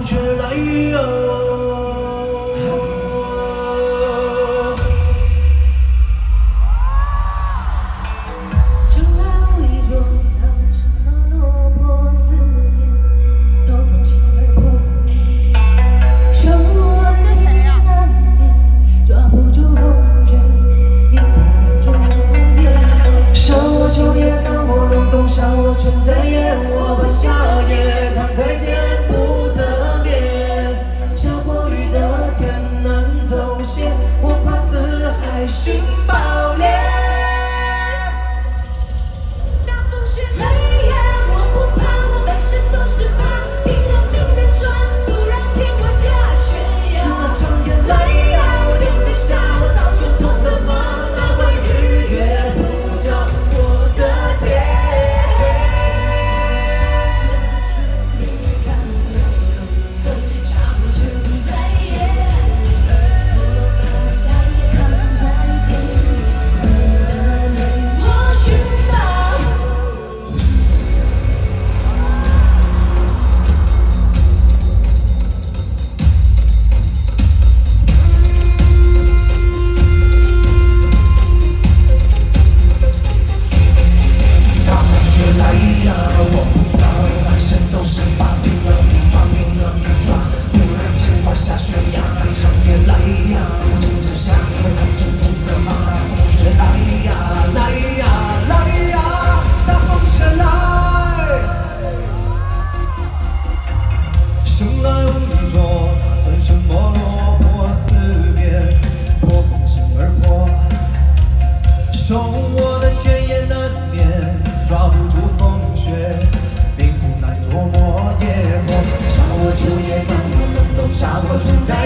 雪来哟。生来无意中，那算什么落魄思念？都奉行而破，手握的千言难眠，抓不住风卷，命途中烟。伤我秋叶，看我冷冬，杀我春在眼，我会夏夜看再见不得眠。下过雨的天难走险，我怕四海寻宝莲。大风雪雷夜，我不怕，满身都是疤，拼了命的抓，不让天滑下悬崖。那长夜来呀，我荆棘下，我早就痛了吗？那晚日月不照我的天。生来无意中，那算什么落魄思念？我奉行而破，手握的千言难眠，抓不住风雪，命途难捉摸，夜泊。杀我秋叶，看我冷冬，杀我春在